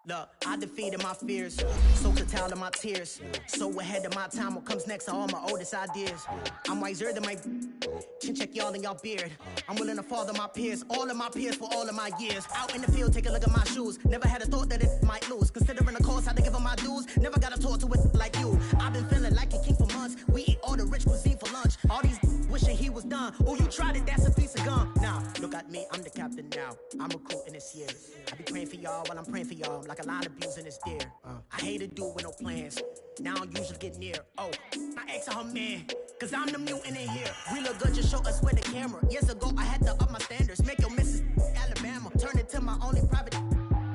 Look, I defeated my fears, so could tell of my tears. So ahead of my time, what comes next are all my oldest ideas. I'm wiser than my chin check y'all in y'all beard. I'm willing to father my peers, all of my peers for all of my years. Out in the field, take a look at my shoes. Never had a thought that it might lose. Considering the cost, I had to give up my dues. Never got a talk to it like you. I've been feeling like a king for months. We eat all the rich cuisine for lunch. All these wishing he was done. Oh, you tried it, that's a piece of gum. Now, look at me, I'm the captain now. I'm recruiting this year. I be praying for y'all while I'm praying for y'all. Like a line abusing this deer. I hate to do with no plans. Now I usually get near. Oh, I ex her man, cause I'm the mutant in here. We look good, just show us where the camera. Years ago, I had to up my standards. Make your missus Alabama. Turn it to my only private.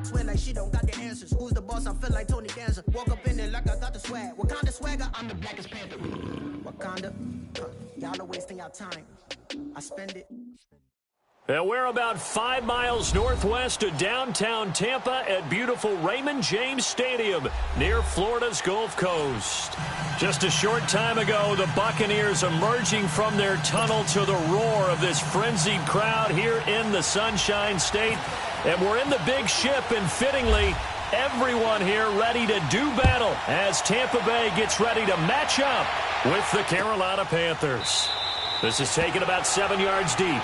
Swear like she don't got the answers. Who's the boss? I feel like Tony Danza. Walk up in there like I got the swag. What kind of swagger? I'm the blackest panther. Wakanda. Y'all are wasting our time. I spend it. And we're about 5 miles northwest of downtown Tampa at beautiful Raymond James Stadium near Florida's Gulf Coast. Just a short time ago, the Buccaneers emerging from their tunnel to the roar of this frenzied crowd here in the Sunshine State. And we're in the big ship, and fittingly, everyone here ready to do battle as Tampa Bay gets ready to match up with the Carolina Panthers. This is taken about 7 yards deep.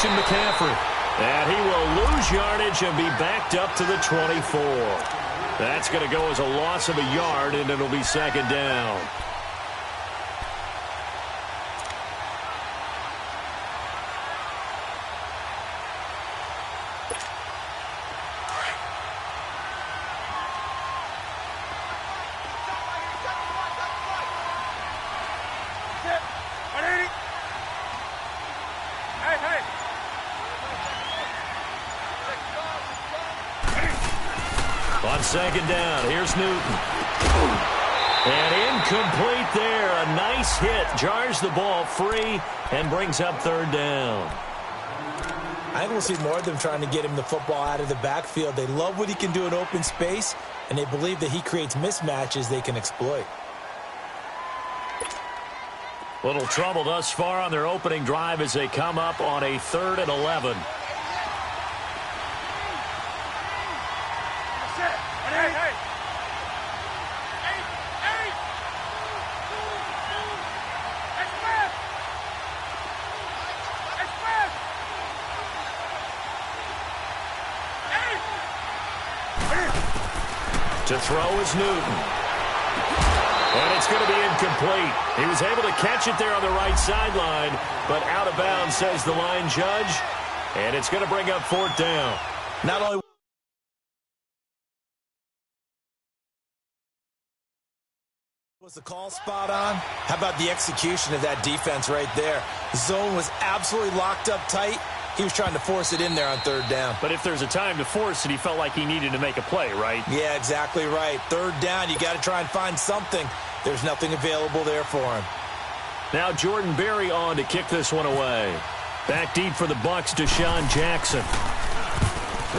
McCaffrey, and he will lose yardage and be backed up to the 24. That's going to go as a loss of a yard, and it'll be second down. On second down, here's Newton. And incomplete there. A nice hit. Jars the ball free and brings up third down. I think we'll see more of them trying to get him the football out of the backfield. They love what he can do in open space, and they believe that he creates mismatches they can exploit. Little trouble thus far on their opening drive as they come up on a 3rd and 11. To throw is Newton. And it's going to be incomplete. He was able to catch it there on the right sideline, but out of bounds, says the line judge. And it's going to bring up 4th down. Not only was the call spot on, how about the execution of that defense right there? The zone was absolutely locked up tight. He was trying to force it in there on 3rd down. But if there's a time to force it, he felt like he needed to make a play, right? Yeah, exactly right. 3rd down, you got to try and find something. There's nothing available there for him. Now Jordan Berry on to kick this one away. Back deep for the Bucs, Deshaun Jackson.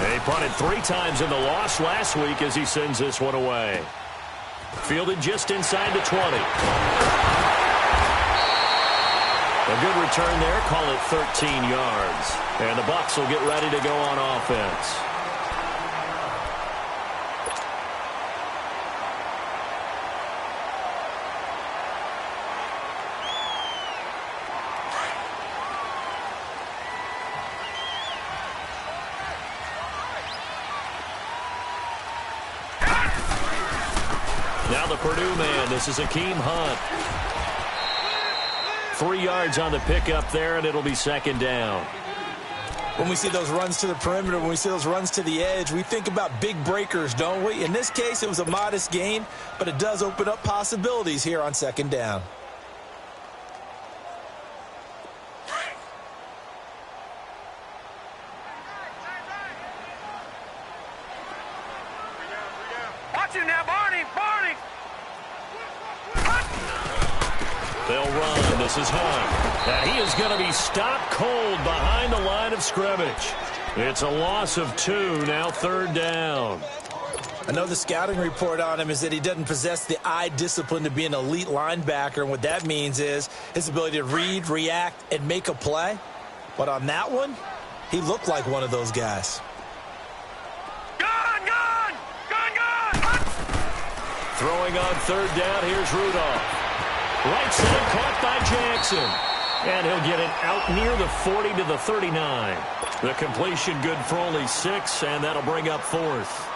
They punted 3 times in the loss last week as he sends this one away. Fielded just inside the 20. A good return there, call it 13 yards. And the Bucs will get ready to go on offense. Now the Purdue man, this is Akeem Hunt. 3 yards on the pickup there, and it'll be second down. When we see those runs to the perimeter, when we see those runs to the edge, we think about big breakers, don't we? In this case, it was a modest gain, but it does open up possibilities here on second down. They'll run. This is Hunt. And he is going to be stopped cold behind the line of scrimmage. It's a loss of 2, now 3rd down. I know the scouting report on him is that he doesn't possess the eye discipline to be an elite linebacker, and what that means is his ability to read, react, and make a play. But on that one, he looked like one of those guys. Throwing on 3rd down, here's Rudolph. Right side caught by Jackson. And he'll get it out near the 40 to the 39. The completion good for only 6, and that'll bring up 4th.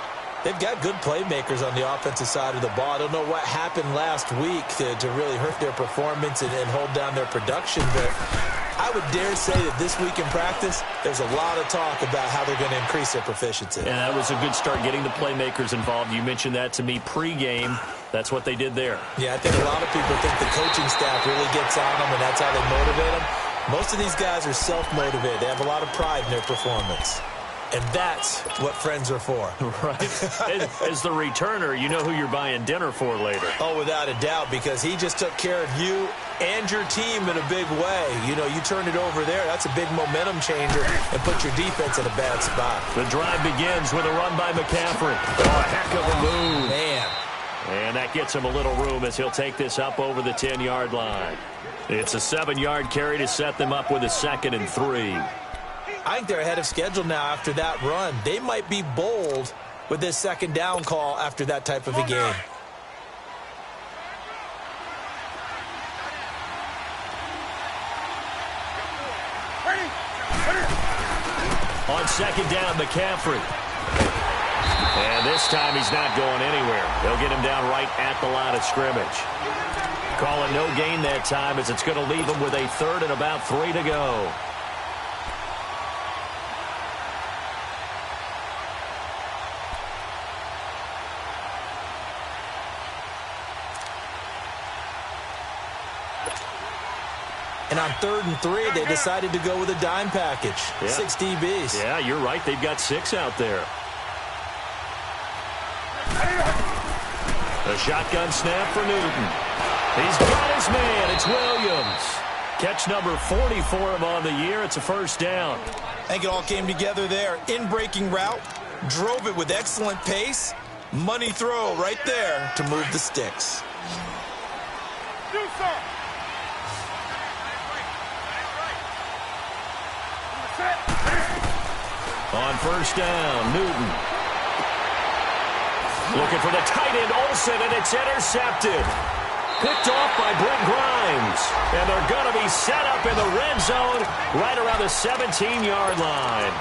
They've got good playmakers on the offensive side of the ball. I don't know what happened last week to really hurt their performance and hold down their production, but I would dare say that this week in practice, there's a lot of talk about how they're going to increase their proficiency. And that was a good start, getting the playmakers involved. You mentioned that to me pregame. That's what they did there. Yeah, I think a lot of people think the coaching staff really gets on them, and that's how they motivate them. Most of these guys are self-motivated. They have a lot of pride in their performance. And that's what friends are for. Right. As the returner, you know who you're buying dinner for later. Oh, without a doubt, because he just took care of you and your team in a big way. You know, you turn it over there, that's a big momentum changer, and put your defense in a bad spot. The drive begins with a run by McCaffrey. Oh, a heck of a move. Man. And that gets him a little room as he'll take this up over the 10-yard line. It's a 7-yard carry to set them up with a 2nd and 3. I think they're ahead of schedule now after that run. They might be bold with this 2nd down call after that type of a game. On 2nd down, McCaffrey. And this time he's not going anywhere. They'll get him down right at the line of scrimmage. Call it no gain that time, as it's going to leave him with a 3rd and about 3 to go. And on 3rd and 3, they decided to go with a dime package. Yeah. 6 DBs. Yeah, you're right. They've got 6 out there. A shotgun snap for Newton. He's got his man. It's Williams. Catch number 40 for him on the year. It's a 1st down. I think it all came together there. In-breaking route. Drove it with excellent pace. Money throw right there to move the sticks. On 1st down, Newton. Looking for the tight end, Olsen, and it's intercepted. Picked off by Brent Grimes. And they're going to be set up in the red zone right around the 17-yard line.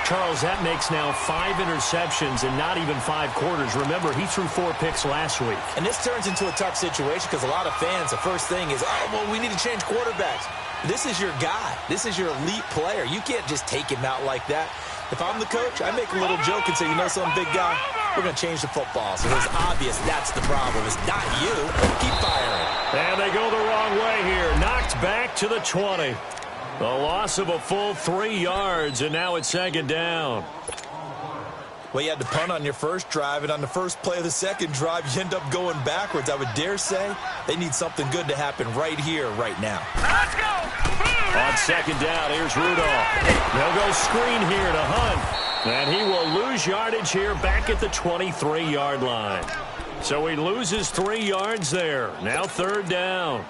Charles, that makes now 5 interceptions in not even 5 quarters. Remember, he threw 4 picks last week. And this turns into a tough situation because a lot of fans, the first thing is, oh, well, we need to change quarterbacks. This is your guy. This is your elite player. You can't just take him out like that. If I'm the coach, I make a little joke and say, you know some big guy, we're going to change the football. So it's obvious that's the problem. It's not you. Keep firing. And they go the wrong way here. Knocked back to the 20. The loss of a full 3 yards, and now it's 2nd down. Well, you had to punt on your first drive, and on the first play of the second drive, you end up going backwards. I would dare say they need something good to happen right here, right now. Let's go! On 2nd down, here's Rudolph. They'll go screen here to Hunt. And he will lose yardage here back at the 23-yard line. So he loses 3 yards there. Now 3rd down.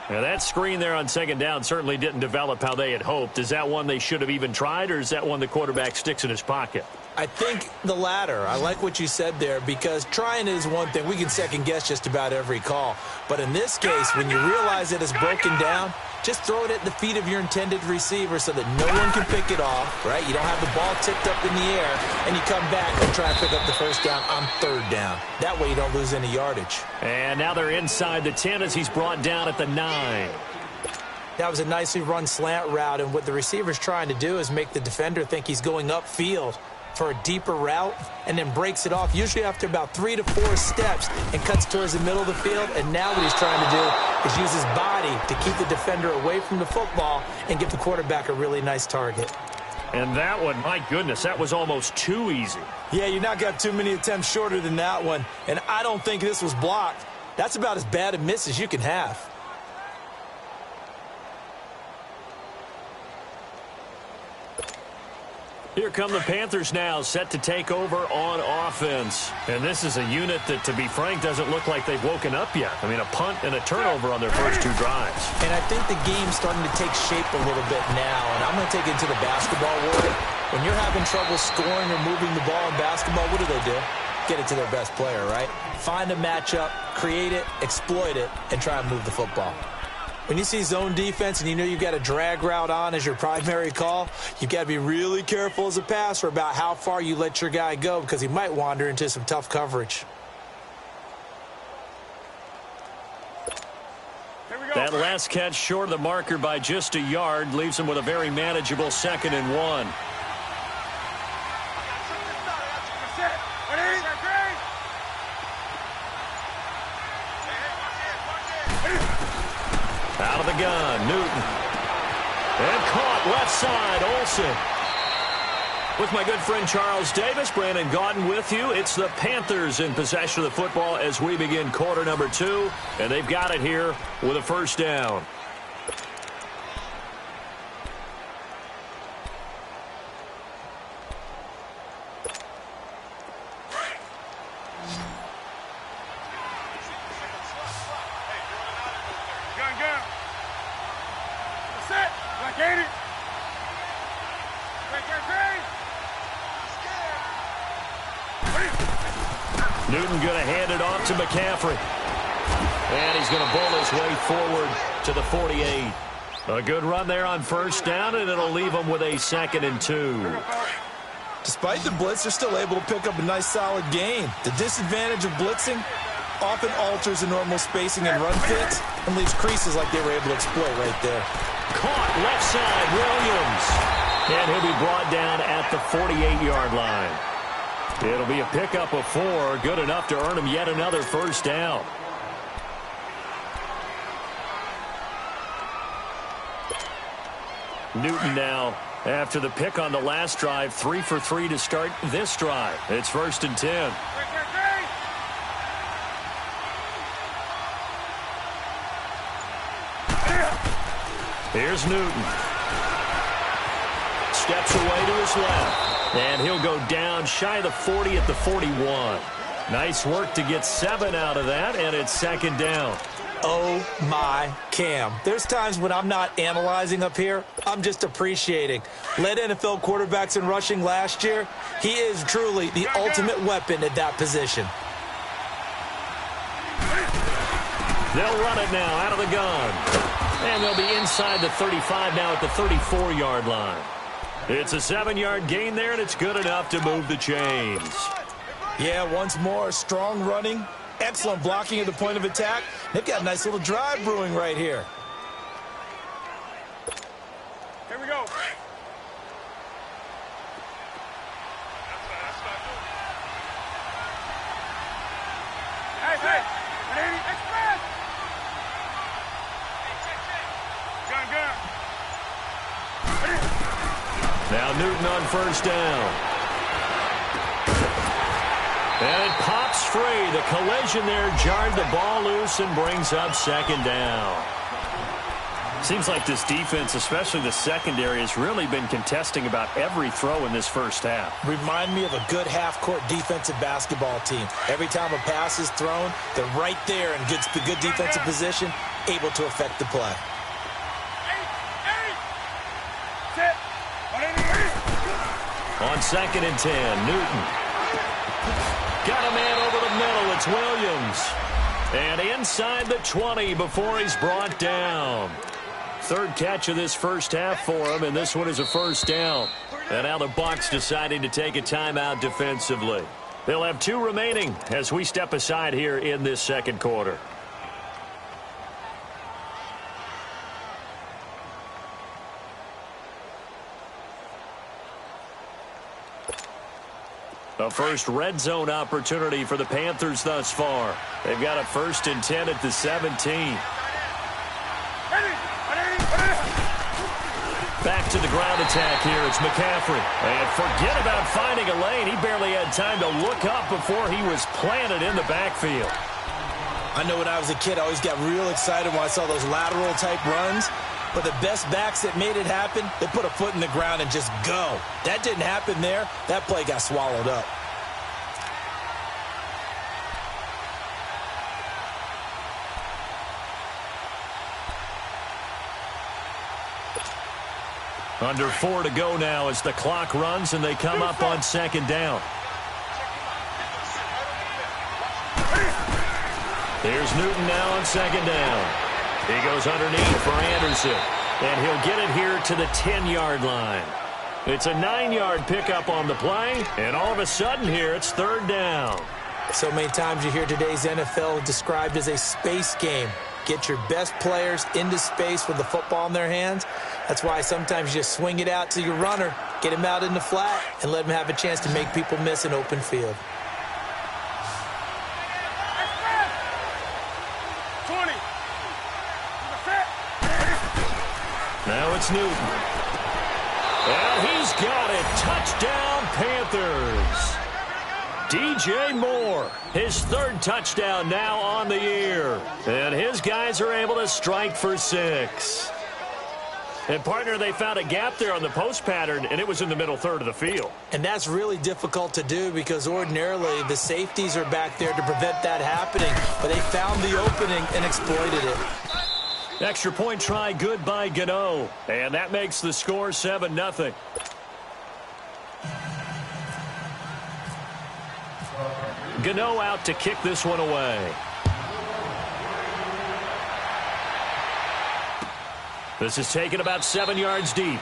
Now that screen there on 2nd down certainly didn't develop how they had hoped. Is that one they should have even tried, or is that one the quarterback sticks in his pocket? I think the latter. I like what you said there, because trying is one thing. We can second-guess just about every call. But in this case, when you realize it is broken down, just throw it at the feet of your intended receiver so that no one can pick it off, right? You don't have the ball tipped up in the air, and you come back and try and pick up the 1st down on 3rd down. That way you don't lose any yardage. And now they're inside the 10 as he's brought down at the 9. That was a nicely run slant route, and what the receiver's trying to do is make the defender think he's going upfield for a deeper route, and then breaks it off, usually after about 3 to 4 steps, and cuts towards the middle of the field. And now what he's trying to do is use his body to keep the defender away from the football and give the quarterback a really nice target. And that one, my goodness, that was almost too easy. Yeah, you not got too many attempts shorter than that one, and I don't think this was blocked. That's about as bad a miss as you can have. Here come the Panthers now, set to take over on offense. And this is a unit that, to be frank, doesn't look like they've woken up yet. I mean, a punt and a turnover on their first 2 drives. And I think the game's starting to take shape a little bit now. And I'm going to take it to the basketball world. When you're having trouble scoring or moving the ball in basketball, what do? Get it to their best player, right? Find a matchup, create it, exploit it, and try and move the football. When you see zone defense and you know you've got a drag route on as your primary call, you've got to be really careful as a passer about how far you let your guy go because he might wander into some tough coverage. That last catch short of the marker by just a yard leaves him with a very manageable 2nd and 1. Out of the gun, Newton. And caught left side, Olsen. With my good friend Charles Davis, Brandon Gaudin with you. It's the Panthers in possession of the football as we begin quarter number 2. And they've got it here with a first down. Newton going to hand it off to McCaffrey. And he's going to bull his way forward to the 48. A good run there on first down, and it'll leave him with a 2nd and 2. Despite the blitz, they're still able to pick up a nice, solid gain. The disadvantage of blitzing often alters the normal spacing and run fits and leaves creases like they were able to exploit right there. Caught left side, Williams. And he'll be brought down at the 48-yard line. It'll be a pickup of 4, good enough to earn him yet another first down. Newton now, after the pick on the last drive, 3 for 3 to start this drive. It's 1st and 10. Here's Newton. Steps away to his left. And he'll go down shy of the 40 at the 41. Nice work to get 7 out of that, and it's 2nd down. Oh, my Cam. There's times when I'm not analyzing up here. I'm just appreciating. Led NFL quarterbacks in rushing last year. He is truly the ultimate weapon at that position. They'll run it now out of the gun. And they'll be inside the 35 now at the 34-yard line. It's a 7-yard gain there, and it's good enough to move the chains. Yeah, once more, strong running, excellent blocking at the point of attack. They've got a nice little drive brewing right here. Here we go. Hey, express. Gun. Now Newton on first down. And it pops free. The collision there jarred the ball loose and brings up 2nd down. Seems like this defense, especially the secondary, has really been contesting about every throw in this first half. Remind me of a good half-court defensive basketball team. Every time a pass is thrown, they're right there in good defensive position, able to affect the play. On 2nd and 10, Newton. Got a man over the middle. It's Williams. And inside the 20 before he's brought down. 3rd catch of this first half for him, and this one is a first down. And now the Bucs deciding to take a timeout defensively. They'll have 2 remaining as we step aside here in this 2nd quarter. A first red zone opportunity for the Panthers thus far. They've got a 1st and 10 at the 17. Back to the ground attack here. It's McCaffrey. And forget about finding a lane. He barely had time to look up before he was planted in the backfield. I know when I was a kid, I always got real excited when I saw those lateral type runs. But the best backs that made it happen, they put a foot in the ground and just go. That didn't happen there. That play got swallowed up. Under 4 to go now as the clock runs and they come up on second down. Here's Newton now on second down. He goes underneath for Anderson, and he'll get it here to the 10-yard line. It's a 9-yard pickup on the play, and all of a sudden here it's third down. So many times you hear today's NFL described as a space game. Get your best players into space with the football in their hands. That's why sometimes you just swing it out to your runner, get him out in the flat, and let him have a chance to make people miss an open field. 20. Now it's Newton. And he's got it. Touchdown, Panthers. DJ Moore, his third touchdown now on the year. And his guys are able to strike for 6. And, partner, they found a gap there on the post pattern, and it was in the middle third of the field. And that's really difficult to do because ordinarily the safeties are back there to prevent that happening. But they found the opening and exploited it. Extra point try good by Gano. And that makes the score 7-0. Gano out to kick this one away. This is taken about 7 yards deep.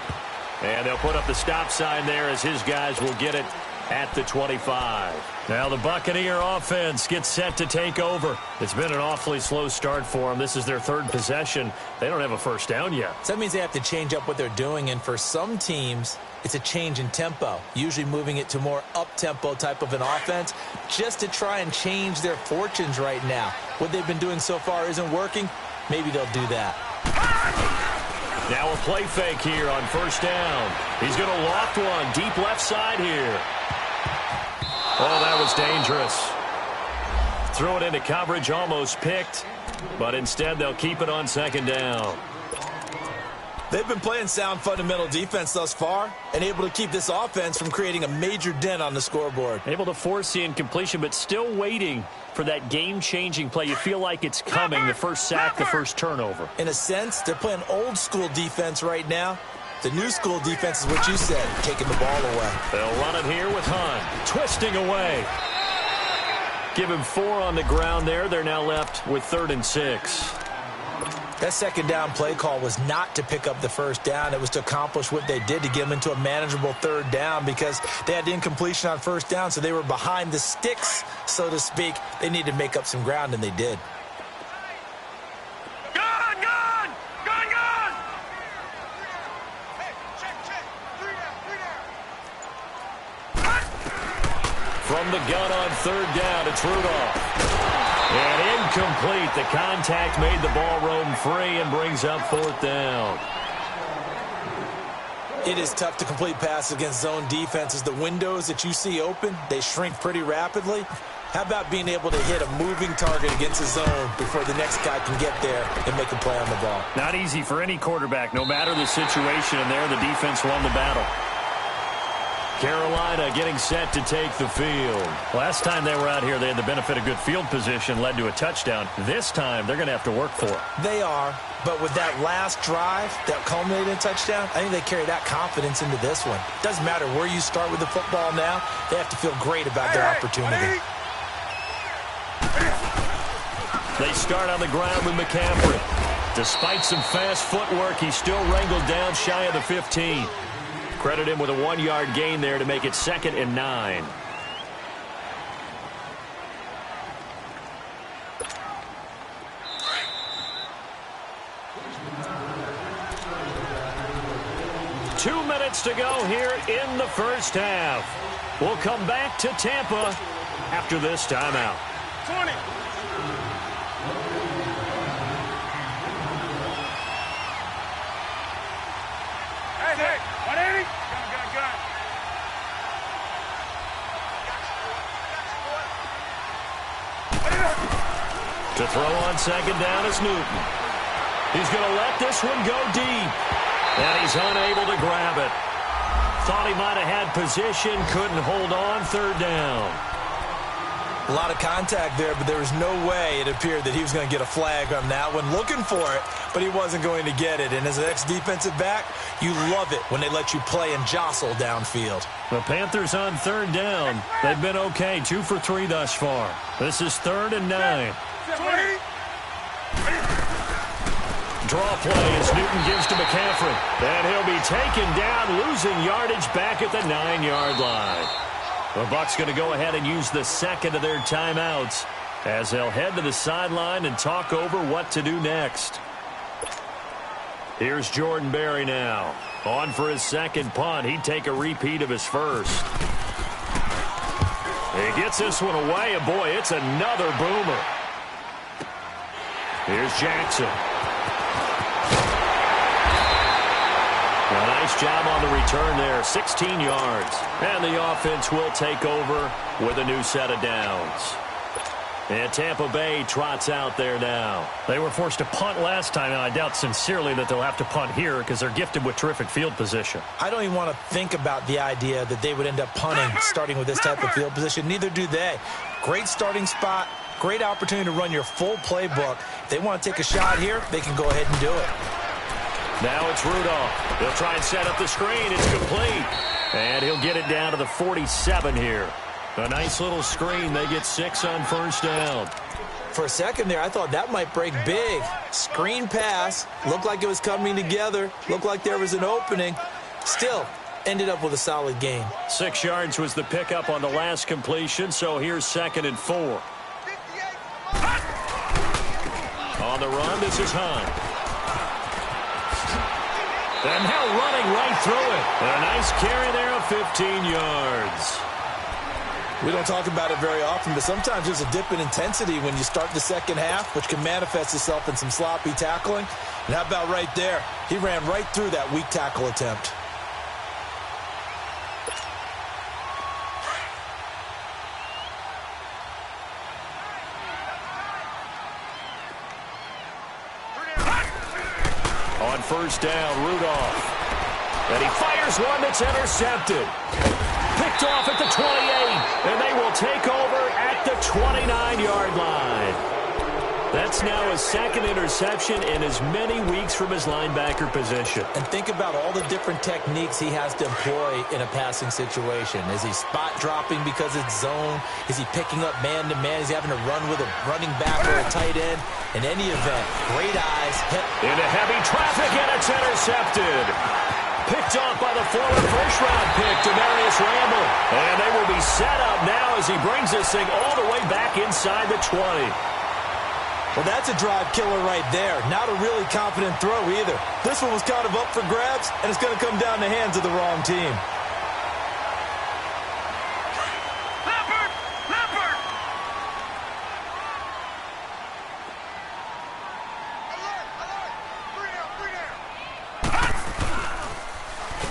And they'll put up the stop sign there as his guys will get it at the 25. Now the Buccaneer offense gets set to take over. It's been an awfully slow start for them. This is their third possession. They don't have a first down yet. So that means they have to change up what they're doing, and for some teams, it's a change in tempo, usually moving it to more up-tempo type of an offense just to try and change their fortunes right now. What they've been doing so far isn't working. Maybe they'll do that. Now a play fake here on first down. He's going to loft one deep left side here. Oh, that was dangerous. Threw it into coverage, almost picked, but instead they'll keep it on second down. They've been playing sound fundamental defense thus far and able to keep this offense from creating a major dent on the scoreboard. Able to force the incompletion, but still waiting for that game-changing play. You feel like it's coming, the first sack, the first turnover. In a sense, they're playing old-school defense right now. The new school defense is what you said, taking the ball away. They'll run it here with Hunt, twisting away. Give him 4 on the ground there. They're now left with 3rd and 6. That second down play call was not to pick up the first down. It was to accomplish what they did to get them into a manageable 3rd down because they had incompletion on first down, so they were behind the sticks, so to speak. They needed to make up some ground, and they did. From the gun on 3rd down, it's Rudolph. And incomplete. The contact made the ball roam free and brings up 4th down. It is tough to complete passes against zone defenses. The windows that you see open, they shrink pretty rapidly. How about being able to hit a moving target against a zone before the next guy can get there and make a play on the ball? Not easy for any quarterback, no matter the situation. And there, the defense won the battle. Carolina getting set to take the field. Last time they were out here, they had the benefit of good field position, led to a touchdown. This time, they're going to have to work for it. They are, but with that last drive that culminated in a touchdown, I think they carry that confidence into this one. Doesn't matter where you start with the football now, they have to feel great about their opportunity. They start on the ground with McCaffrey. Despite some fast footwork, he's still wrangled down shy of the 15. Credit him with a 1-yard gain there to make it 2nd and 9. Two minutes to go here in the first half. We'll come back to Tampa after this timeout. 20. Hey. 180. Gun. To throw on second down is Newton. He's going to let this one go deep. And he's unable to grab it. Thought he might have had position, couldn't hold on, third down. A lot of contact there, but there was no way it appeared that he was going to get a flag on that one. Looking for it, but he wasn't going to get it. And as an ex-defensive back, you love it when they let you play and jostle downfield. The Panthers on third down. They've been okay, 2 for 3 thus far. This is 3rd and 9. Draw play as Newton gives to McCaffrey. And he'll be taken down, losing yardage back at the 9-yard line. The Bucs going to go ahead and use the second of their timeouts as they'll head to the sideline and talk over what to do next. Here's Jordan Berry now. On for his second punt. He'd take a repeat of his first. He gets this one away, and boy, it's another boomer. Here's Jackson. A nice job on the return there, 16 yards. And the offense will take over with a new set of downs. And Tampa Bay trots out there now. They were forced to punt last time, and I doubt sincerely that they'll have to punt here because they're gifted with terrific field position. I don't even want to think about the idea that they would end up punting starting with this type of field position. Neither do they. Great starting spot, great opportunity to run your full playbook. If they want to take a shot here, they can go ahead and do it. Now it's Rudolph. They'll try and set up the screen. It's complete. And he'll get it down to the 47 here. A nice little screen. They get 6 on first down. For a second there, I thought that might break big. Screen pass. Looked like it was coming together. Looked like there was an opening. Still, ended up with a solid gain. 6 yards was the pickup on the last completion, so here's 2nd and 4. On the run, this is Hunt. And now running right through it. And a nice carry there of 15 yards. We don't talk about it very often, but sometimes there's a dip in intensity when you start the second half, which can manifest itself in some sloppy tackling. And how about right there? He ran right through that weak tackle attempt. On first down, Rudolph. And he fires one that's intercepted. Picked off at the 28, and they will take over at the 29-yard line. That's now his 2nd interception in as many weeks from his linebacker position. And think about all the different techniques he has to employ in a passing situation. Is he spot dropping because it's zone? Is he picking up man-to-man? Is he having to run with a running back or a tight end? In any event, great eyes. Into heavy traffic, and it's intercepted. Picked off by the former first-round pick, Demarius Randall. And they will be set up now as he brings this thing all the way back inside the 20. Well, that's a drive killer right there. Not a really confident throw either. This one was kind of up for grabs, and it's going to come down the hands of the wrong team.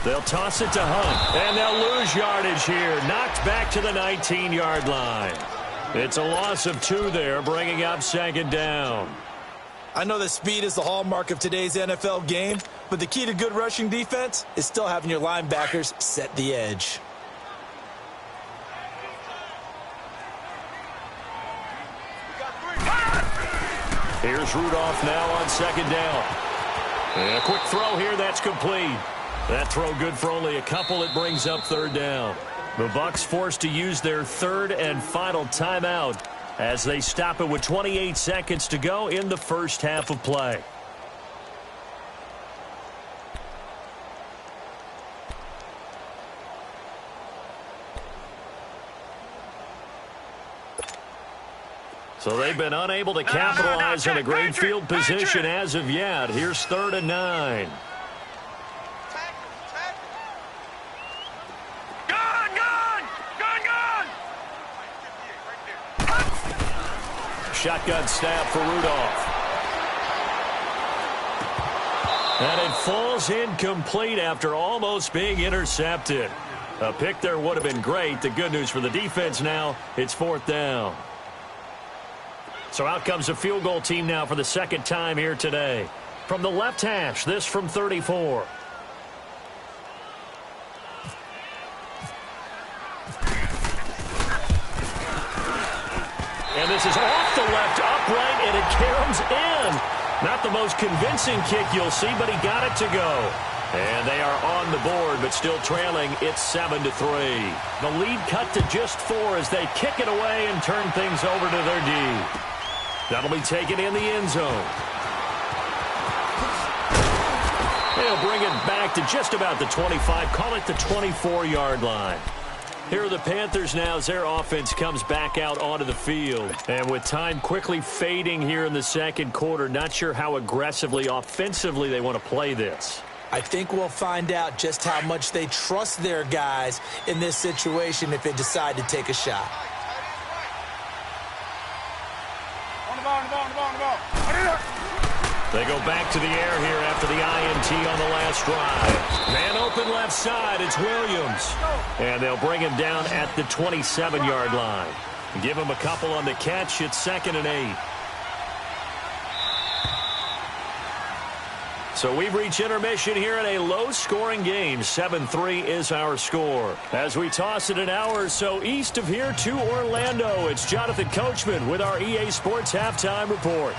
They'll toss it to Hunt, and they'll lose yardage here. Knocked back to the 19-yard line. It's a loss of 2 there, bringing up 2nd down. I know that speed is the hallmark of today's NFL game, but the key to good rushing defense is still having your linebackers set the edge. Here's Rudolph now on 2nd down. And a quick throw here, that's complete. That throw good for only a couple. It brings up 3rd down. The Bucs forced to use their 3rd and final timeout as they stop it with 28 seconds to go in the first half of play. So they've been unable to capitalize on a great field position as of yet. Here's 3rd and 9. Shotgun snap for Rudolph. And it falls incomplete after almost being intercepted. A pick there would have been great. The good news for the defense now, it's 4th down. So out comes a field goal team now for the 2nd time here today. From the left hash, this from 34. And this is off the left upright, and it caroms in. Not the most convincing kick you'll see, but he got it to go. And they are on the board, but still trailing. It's 7-3. The lead cut to just 4 as they kick it away and turn things over to their D. That'll be taken in the end zone. They'll bring it back to just about the 25. Call it the 24-yard line. Here are the Panthers now as their offense comes back out onto the field. And with time quickly fading here in the second quarter, not sure how aggressively, offensively they want to play this. I think we'll find out just how much they trust their guys in this situation if they decide to take a shot. On the ball, on the ball, on the ball, on the ball. They go back to the air here after the INT on the last drive. Man open left side, it's Williams. And they'll bring him down at the 27-yard line. Give him a couple on the catch, it's 2nd and 8. So we've reached intermission here in a low-scoring game. 7-3 is our score. As we toss it an hour or so east of here to Orlando, it's Jonathan Coachman with our EA Sports Halftime Report.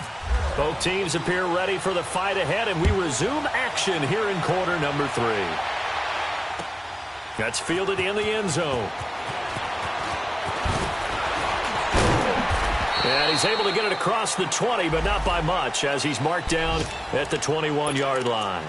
Both teams appear ready for the fight ahead, and we resume action here in quarter number 3. That's fielded in the end zone. And he's able to get it across the 20, but not by much, as he's marked down at the 21-yard line.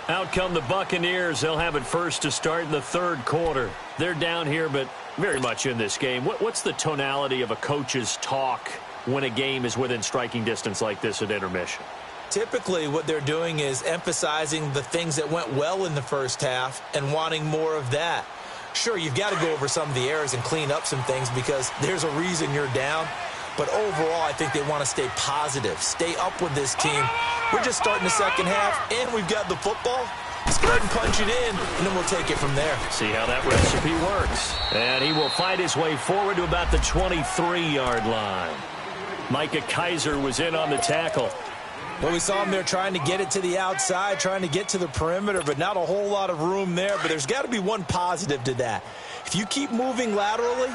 Out come the Buccaneers. They'll have it first to start in the third quarter. They're down here, but very much in this game. What's the tonality of a coach's talk when a game is within striking distance like this at intermission? Typically, what they're doing is emphasizing the things that went well in the first half and wanting more of that. Sure, you've got to go over some of the errors and clean up some things because there's a reason you're down. But overall, I think they want to stay positive, stay up with this team. We're just starting the second half, and we've got the football. Let's go ahead and punch it in, and then we'll take it from there. See how that recipe works. And he will fight his way forward to about the 23-yard line. Micah Kaiser was in on the tackle. Well, we saw him there trying to get it to the outside, trying to get to the perimeter, but not a whole lot of room there. But there's got to be one positive to that. If you keep moving laterally,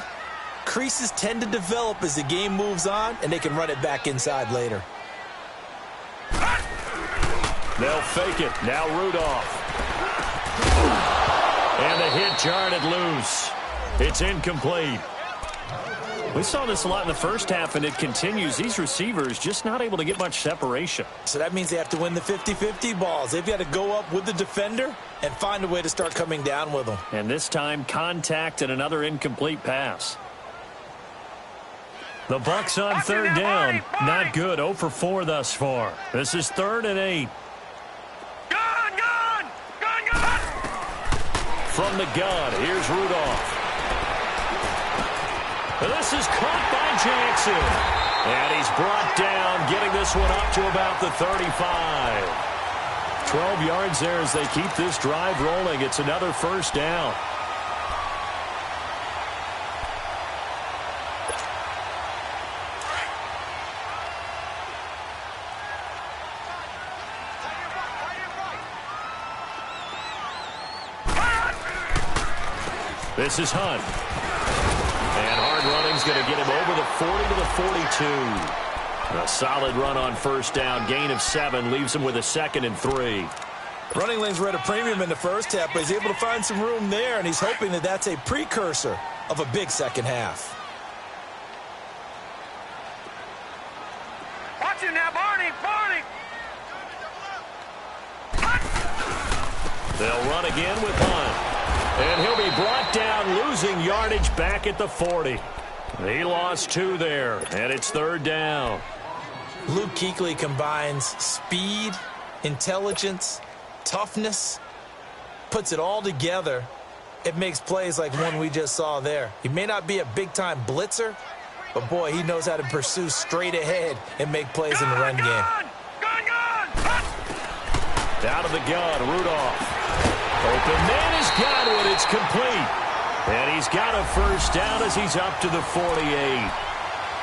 creases tend to develop as the game moves on, and they can run it back inside later. They'll fake it. Now Rudolph. And the hit jarred it loose. It's incomplete. We saw this a lot in the first half, and it continues. These receivers just not able to get much separation. So that means they have to win the 50-50 balls. They've got to go up with the defender and find a way to start coming down with them. And this time, contact and another incomplete pass. The Bucs on third down. Not good. 0 for 4 thus far. This is 3rd and 8. Gun! From the gun, here's Rudolph. This is caught by Jackson. And he's brought down, getting this one up to about the 35. 12 yards there as they keep this drive rolling. It's another first down. This is Hunt. And hard running's going to get him over the 40 to the 42. A solid run on first down. Gain of 7 leaves him with a 2nd and 3. Running lanes were at a premium in the first half, but he's able to find some room there, and he's hoping that that's a precursor of a big second half. Watch it now, Barney! They'll run again with Hunt. And he'll be brought down, losing yardage back at the 40. He lost 2 there, and it's 3rd down. Luke Kuechly combines speed, intelligence, toughness, puts it all together. It makes plays like one we just saw there. He may not be a big-time blitzer, but, boy, he knows how to pursue straight ahead and make plays in the run game. Gun! Out of the gun, Rudolph. Open man is Godwin. It's complete. And he's got a first down as he's up to the 48.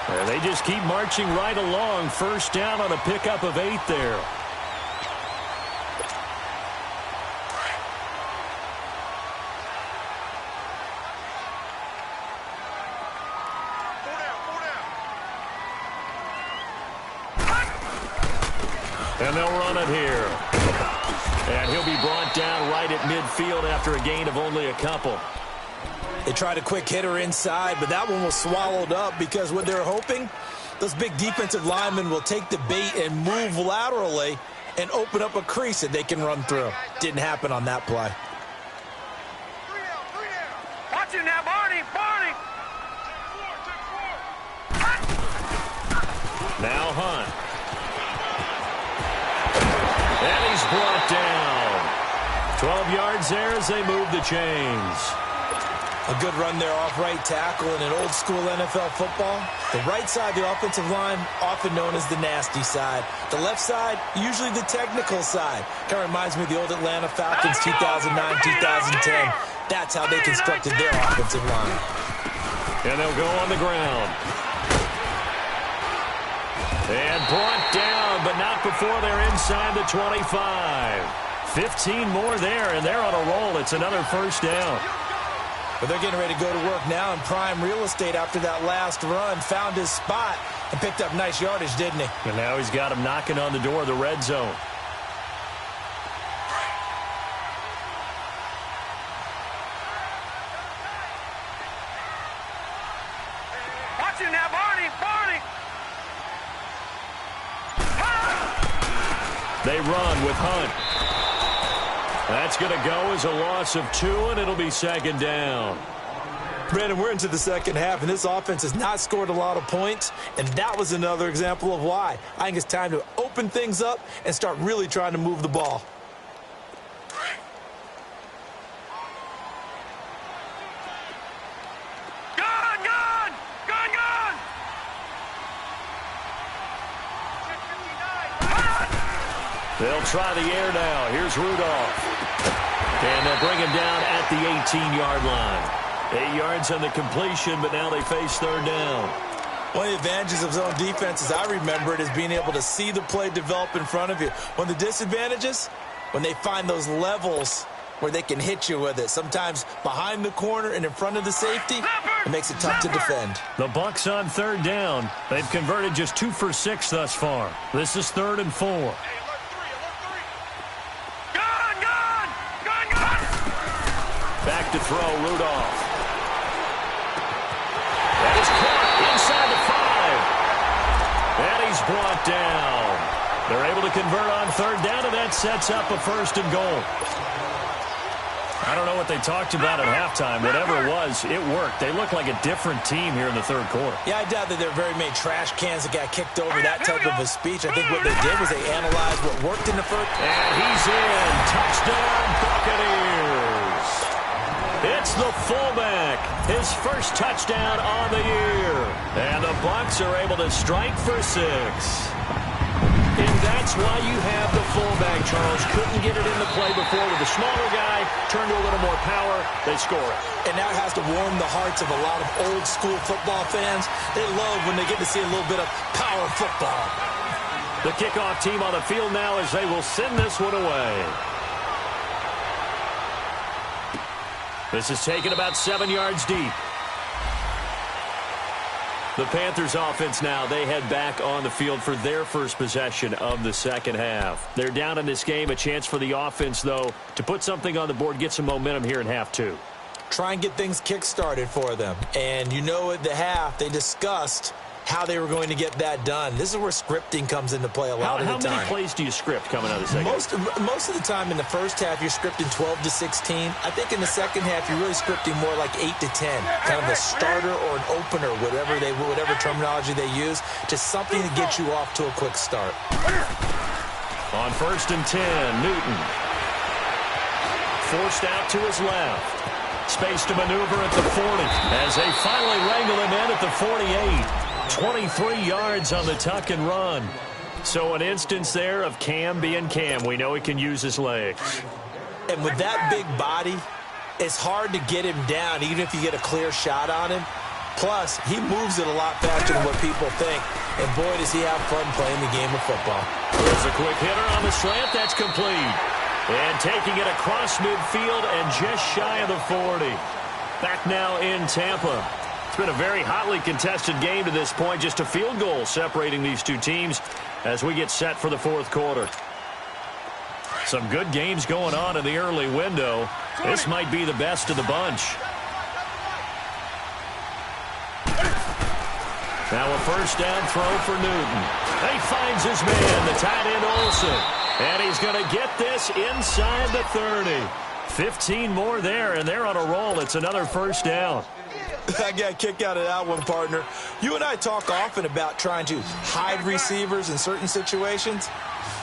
And they just keep marching right along. First down on a pickup of 8 there. And they'll run it here. And he'll be brought down right at midfield after a gain of only a couple. They tried a quick hitter inside, but that one was swallowed up because what they're hoping, those big defensive linemen will take the bait and move laterally and open up a crease that they can run through. Didn't happen on that play. Watch him now, Barney! Barney! Now Hunt. And he's brought down. 12 yards there as they move the chains. A good run there off right tackle in an old-school NFL football. The right side of the offensive line, often known as the nasty side. The left side, usually the technical side. Kind of reminds me of the old Atlanta Falcons 2009-2010. That's how they constructed their offensive line. And they'll go on the ground. And brought down, but not before they're inside the 25. 15 more there, and they're on a roll. It's another first down. But they're getting ready to go to work now in prime real estate after that last run. Found his spot and picked up nice yardage, didn't he? And now he's got him knocking on the door of the red zone. Watch him now, Barney! Barney! They run with Hunt. That's going to go as a loss of 2, and it'll be second down. Brandon, we're into the second half, and this offense has not scored a lot of points, and that was another example of why. I think it's time to open things up and start really trying to move the ball. Gun! Gun! Gun! Gun! They'll try the air now. Here's Rudolph. And they'll bring him down at the 18-yard line. 8 yards on the completion, but now they face third down. One of the advantages of zone defense, as I remember it, is being able to see the play develop in front of you. One of the disadvantages, when they find those levels where they can hit you with it. Sometimes behind the corner and in front of the safety, it makes it tough to defend. The Bucs on third down. They've converted just 2 for 6 thus far. This is 3rd and 4. Back to throw, Rudolph. That is caught inside the 5. And he's brought down. They're able to convert on third down, and that sets up a 1st and goal. I don't know what they talked about at halftime. Whatever it was, it worked. They look like a different team here in the third quarter. Yeah, I doubt that there are very many trash cans that got kicked over that type of a speech. I think what they did was they analyzed what worked in the first. And he's in. Touchdown, Buccaneers. It's the fullback. His first touchdown on the year. And the Bucs are able to strike for 6. And that's why you have the fullback, Charles. Couldn't get it in the play before with the smaller guy. Turned to a little more power. They score it. And that has to warm the hearts of a lot of old-school football fans. They love when they get to see a little bit of power football. The kickoff team on the field now as they will send this one away. This is taken about 7 yards deep. The Panthers offense now, they head back on the field for their first possession of the second half. They're down in this game. A chance for the offense, though, to put something on the board, get some momentum here in half 2. Try and get things kick-started for them. And you know at the half, they discussed how they were going to get that done. This is where scripting comes into play a lot of the time. How many plays do you script coming out of the second half? Most of the time in the first half, you're scripting 12 to 16. I think in the second half, you're really scripting more like 8 to 10. Kind of a starter or an opener, whatever terminology they use. Just something to get you off to a quick start. On 1st and 10, Newton. Forced out to his left. Space to maneuver at the 40 as they finally wrangle him in at the 48. 23 yards on the tuck and run. So an instance there of Cam being Cam. We know he can use his legs. And with that big body, it's hard to get him down, even if you get a clear shot on him. Plus, he moves it a lot faster than what people think. And boy, does he have fun playing the game of football. There's a quick hitter on the slant. That's complete. And taking it across midfield and just shy of the 40. Back now in Tampa. It's been a very hotly contested game to this point. Just a field goal separating these two teams. as we get set for the fourth quarter. Some good games going on in the early window. This might be the best of the bunch. Now a first down throw for Newton. He finds his man, the tight end Olsen. And he's going to get this inside the 30. 15 more there, and they're on a roll. It's another first down. I got a kick out of that one, partner. You and I talk often about trying to hide receivers in certain situations,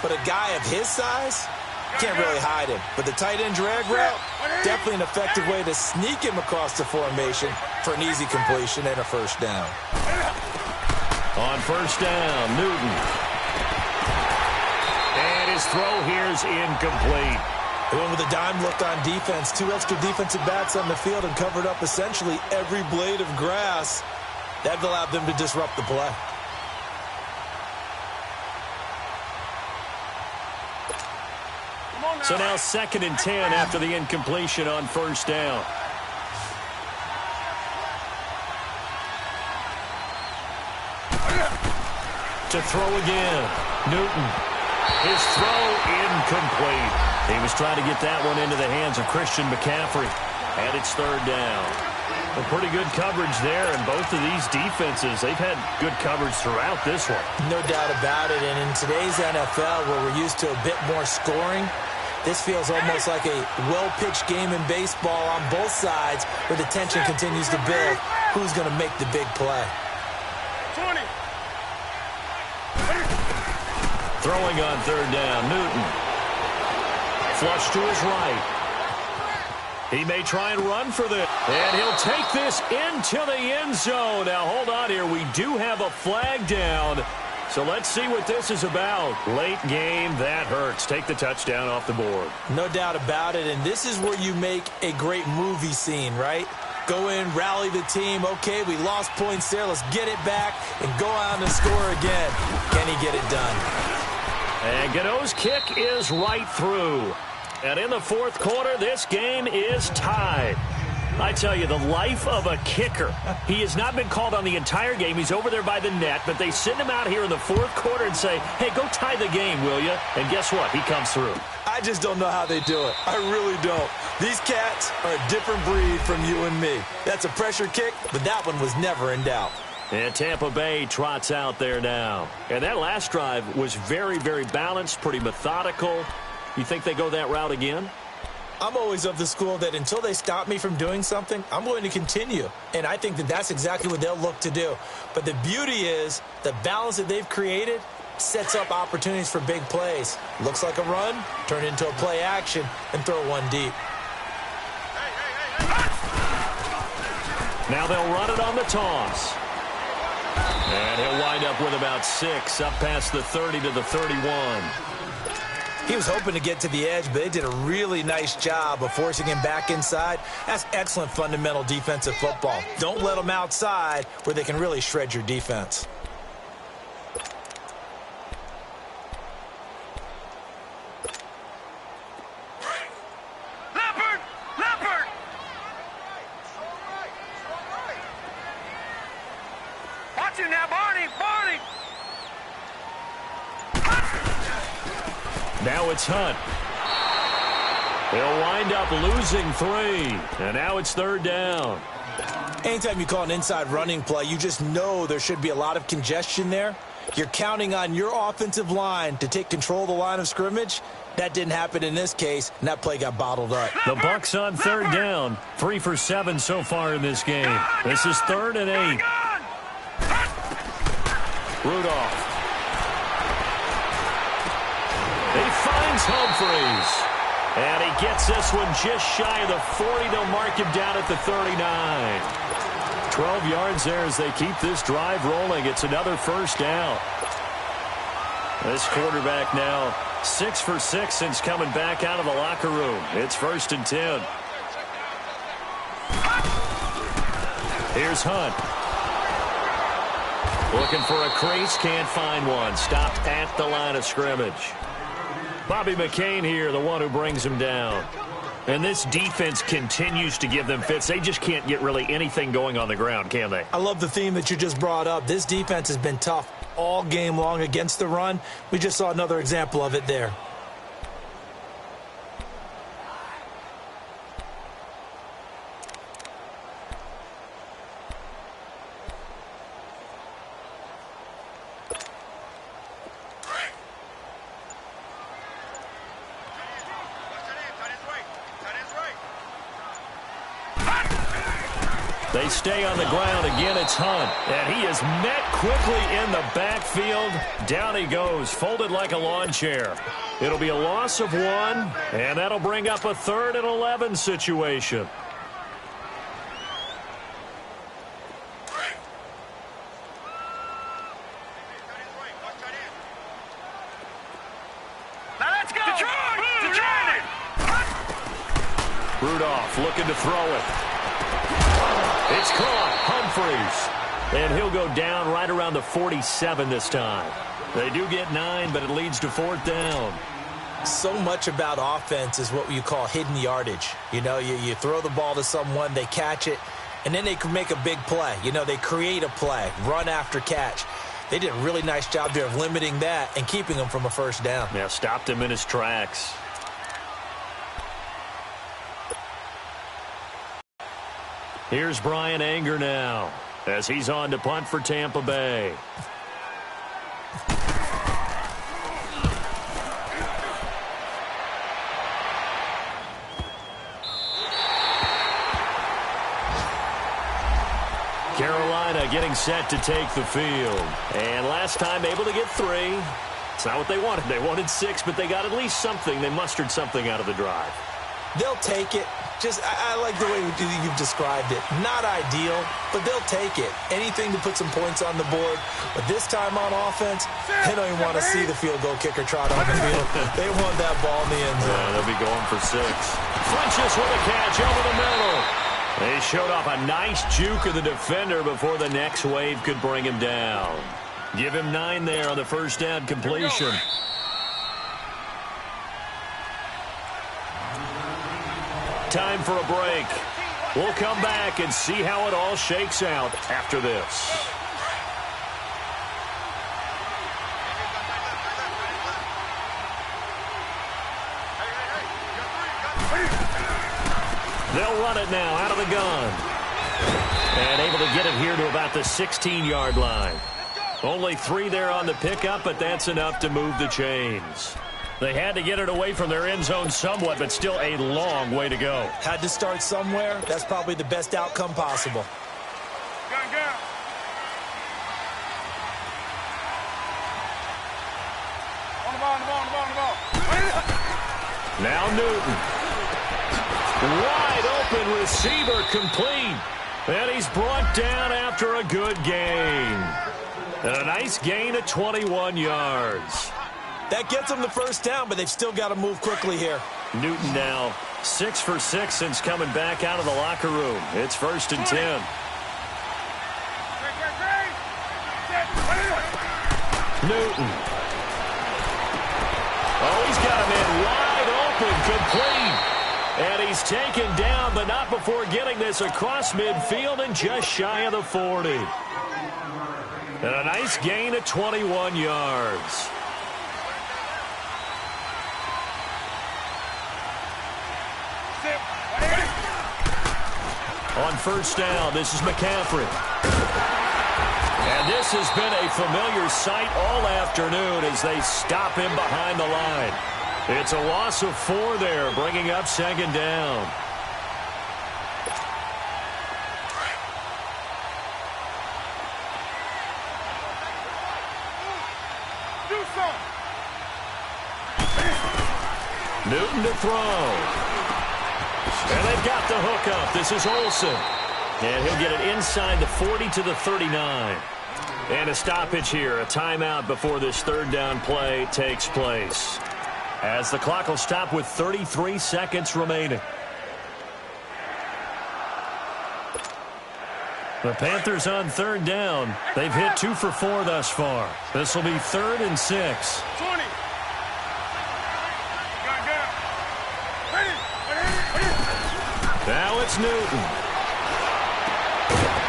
but a guy of his size can't really hide him. But the tight end drag route, definitely an effective way to sneak him across the formation for an easy completion and a first down. On first down, Newton. And his throw here's incomplete. They went with a dime look on defense. 2 extra defensive backs on the field and covered up essentially every blade of grass. That allowed them to disrupt the play. So now 2nd and 10 after the incompletion on first down. To throw again. Newton. His throw incomplete. He was trying to get that one into the hands of Christian McCaffrey. And it's 3rd down. A pretty good coverage there, and both of these defenses, they've had good coverage throughout this one. No doubt about it, and in today's NFL, where we're used to a bit more scoring, this feels almost like a well-pitched game in baseball on both sides, where the tension continues to build. Who's going to make the big play? 20. Throwing on 3rd down, Newton. Flush to his right. He may try and run for this. And he'll take this into the end zone. Now, hold on here. We do have a flag down. So let's see what this is about. Late game, that hurts. Take the touchdown off the board. No doubt about it. And this is where you make a great movie scene, right? Go in, rally the team. Okay, we lost points there. Let's get it back and go out and score again. Can he get it done? And Godot's kick is right through. And in the fourth quarter, this game is tied. I tell you, the life of a kicker. He has not been called on the entire game. He's over there by the net, but they send him out here in the fourth quarter and say, hey, go tie the game, will you? And guess what? He comes through. I just don't know how they do it. I really don't. These cats are a different breed from you and me. That's a pressure kick, but that one was never in doubt. And Tampa Bay trots out there now. And that last drive was very, very balanced, pretty methodical. You think they go that route again? I'm always of the school that until they stop me from doing something, I'm going to continue. And I think that that's exactly what they'll look to do. But the beauty is the balance that they've created sets up opportunities for big plays. Looks like a run, turn it into a play action, and throw one deep. Now they'll run it on the toss. And he'll wind up with about 6 up past the 30 to the 31. He was hoping to get to the edge, but they did a really nice job of forcing him back inside. That's excellent fundamental defensive football. Don't let them outside where they can really shred your defense. Leopard! Leopard! Watch it now, Barney! Barney! Now it's Hunt. He'll wind up losing 3. And now it's 3rd down. Anytime you call an inside running play, you just know there should be a lot of congestion there. You're counting on your offensive line to take control of the line of scrimmage. That didn't happen in this case, and that play got bottled up. The Bucs on 3rd down. 3 for 7 so far in this game. This is 3rd and 8. Rudolph. He finds Humphreys. And he gets this one just shy of the 40. They'll mark him down at the 39. 12 yards there as they keep this drive rolling. It's another first down. This quarterback now 6 for 6 since coming back out of the locker room. It's 1st and 10. Here's Hunt. Looking for a crease, can't find one. Stopped at the line of scrimmage. Bobby McCain here, the one who brings him down. And this defense continues to give them fits. They just can't get really anything going on the ground, can they? I love the theme that you just brought up. This defense has been tough all game long against the run. We just saw another example of it there. They stay on the ground. Again, it's Hunt. And he is met quickly in the backfield. Down he goes, folded like a lawn chair. It'll be a loss of 1, and that'll bring up a 3rd and 11 situation. Now let's go! Detroit! Rudolph looking to throw it. It's caught. Humphreys. And he'll go down right around the 47 this time. They do get 9, but it leads to 4th down. So much about offense is what you call hidden yardage. You know, you throw the ball to someone, they catch it, and then they can make a big play. You know, they create a play, run after catch. They did a really nice job there of limiting that and keeping him from a 1st down. Yeah, stopped him in his tracks. Here's Brian Anger now as he's on to punt for Tampa Bay. Carolina getting set to take the field. And last time able to get 3. It's not what they wanted. They wanted 6, but they got at least something. They mustered something out of the drive. They'll take it. I like the way you've described it. Not ideal, but they'll take it. Anything to put some points on the board. But this time on offense, they don't even want to see the field goal kicker trot on the field. They want that ball in the end zone. Yeah, they'll be going for 6. Funches with a catch over the middle. They showed off a nice juke of the defender before the next wave could bring him down. Give him 9 there on the 1st down completion. Time for a break. We'll come back and see how it all shakes out after this. They'll run it now out of the gun. And able to get it here to about the 16-yard line. Only 3 there on the pickup, but that's enough to move the chains. They had to get it away from their end zone somewhat, but still a long way to go. Had to start somewhere. That's probably the best outcome possible. Go. On the ball. Now Newton. Wide open receiver complete. And he's brought down after a good gain. And a nice gain of 21 yards. That gets them the 1st down, but they've still got to move quickly here. Newton now 6 for 6 since coming back out of the locker room. It's 1st and 10. Newton. Oh, he's got him in wide open, complete. And he's taken down, but not before getting this across midfield and just shy of the 40. And a nice gain of 21 yards. On 1st down, this is McCaffrey. And this has been a familiar sight all afternoon as they stop him behind the line. It's a loss of 4 there, bringing up 2nd down. Newton to throw. And they've got the hook up. This is Olsen. And he'll get it inside the 40 to the 39. And a stoppage here, a timeout before this 3rd down play takes place. As the clock will stop with 33 seconds remaining. The Panthers on 3rd down. They've hit 2 for 4 thus far. This will be 3rd and 6. 20. Now it's Newton.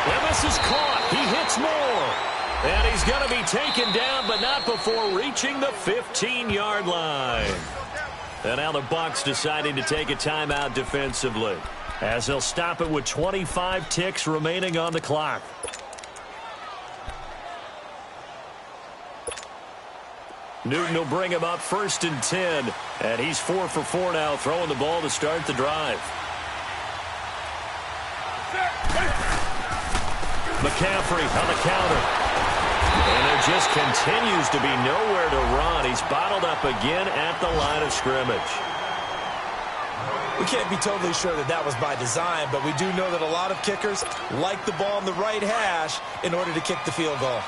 And this is caught. He hits more. And he's going to be taken down, but not before reaching the 15-yard line. And now the Bucs deciding to take a timeout defensively, as they'll stop it with 25 ticks remaining on the clock. Newton will bring him up 1st and 10, and he's 4 for 4 now, throwing the ball to start the drive. McCaffrey on the counter. And there just continues to be nowhere to run. He's bottled up again at the line of scrimmage. We can't be totally sure that that was by design, but we do know that a lot of kickers like the ball in the right hash in order to kick the field goal.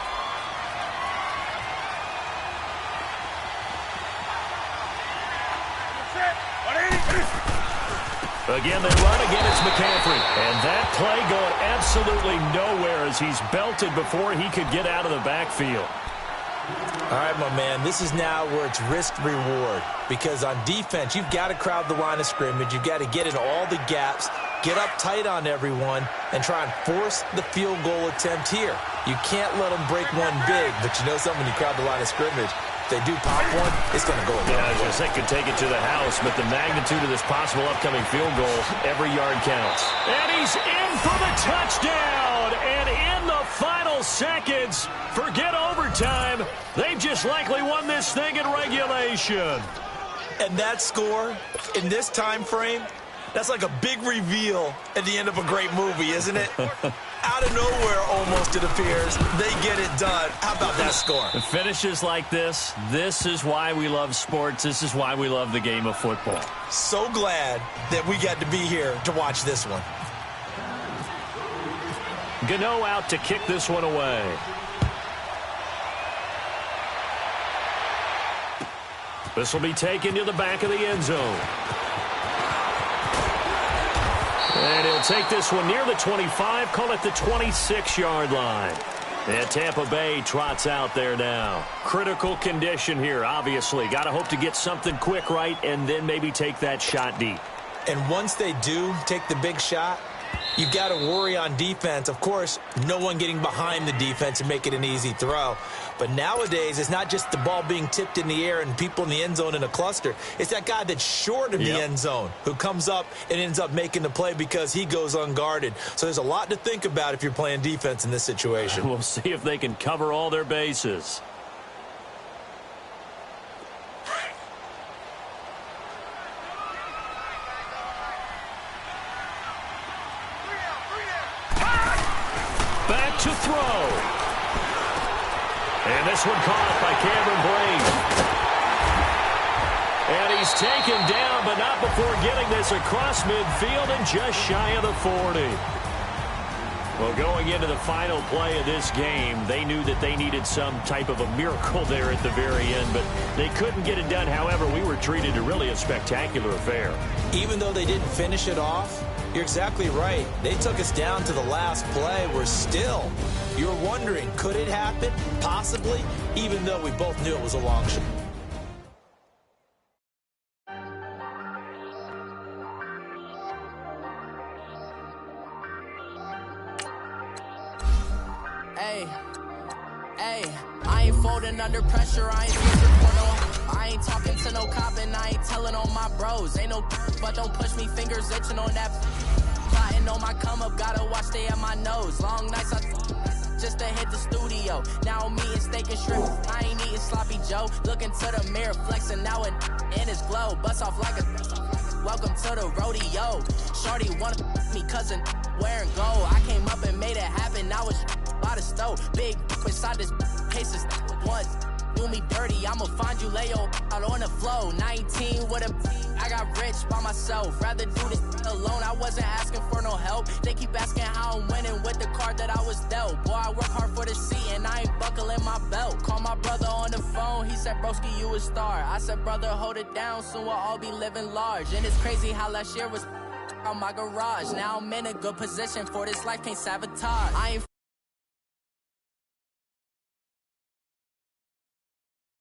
Again, they run. Again, it's McCaffrey. And that play going absolutely nowhere as he's belted before he could get out of the backfield. All right, my man, this is now where it's risk-reward. Because on defense, you've got to crowd the line of scrimmage. You've got to get in all the gaps, get up tight on everyone, and try and force the field goal attempt here. You can't let them break one big, but you know something, when you crowd the line of scrimmage, they do pop one, it's going to go away. Yeah, I think could take it to the house, but the magnitude of this possible upcoming field goal, every yard counts. And he's in for the touchdown! And in the final seconds, forget overtime, they've just likely won this thing in regulation. And that score, in this time frame, that's like a big reveal at the end of a great movie, isn't it? Out of nowhere, almost, it appears, they get it done. How about that score? The finishes like this is why we love sports. This is why we love the game of football. So glad that we got to be here to watch this one. Gano out to kick this one away. This will be taken to the back of the end zone. And he'll take this one near the 25, call it the 26-yard line. And Tampa Bay trots out there now. Critical condition here, obviously. Got to hope to get something quick right and then maybe take that shot deep. And once they do take the big shot, you've got to worry on defense. Of course, no one getting behind the defense and make it an easy throw. But nowadays, it's not just the ball being tipped in the air and people in the end zone in a cluster. It's that guy that's short of the end zone who comes up and ends up making the play because he goes unguarded. So there's a lot to think about if you're playing defense in this situation. We'll see if they can cover all their bases. Back to throw. And this one caught by Cameron Brate. And he's taken down, but not before getting this across midfield and just shy of the 40. Well, going into the final play of this game, they knew that they needed some type of a miracle there at the very end, but they couldn't get it done. However, we were treated to really a spectacular affair. Even though they didn't finish it off, you're exactly right. They took us down to the last play. We're still, you're wondering, could it happen? Possibly, even though we both knew it was a long shot. Hey, I ain't folding under pressure, I ain't looking for no, I ain't talking to no cop and I ain't telling on my bros, ain't no, but don't push me, fingers itching on that, plotting on my come up, gotta watch stay at my nose, long nights just to hit the studio, now I'm eating steak and shrimp, I ain't eating sloppy Joe, looking to the mirror, flexing now and in his glow, bust off like a, welcome to the rodeo, shorty wanna me cousin, wearing gold, I came up and made it happen, now it's by the stove, big inside this case is one. Do me dirty, I'ma find you, lay your out on the flow. 19 with a, I got rich by myself. Rather do this alone, I wasn't asking for no help. They keep asking how I'm winning with the card that I was dealt. Boy, I work hard for the seat and I ain't buckling my belt. Call my brother on the phone, he said, broski, you a star. I said, brother, hold it down, soon we'll all be living large. And it's crazy how last year was on my garage. Now I'm in a good position for this life, can't sabotage. I ain't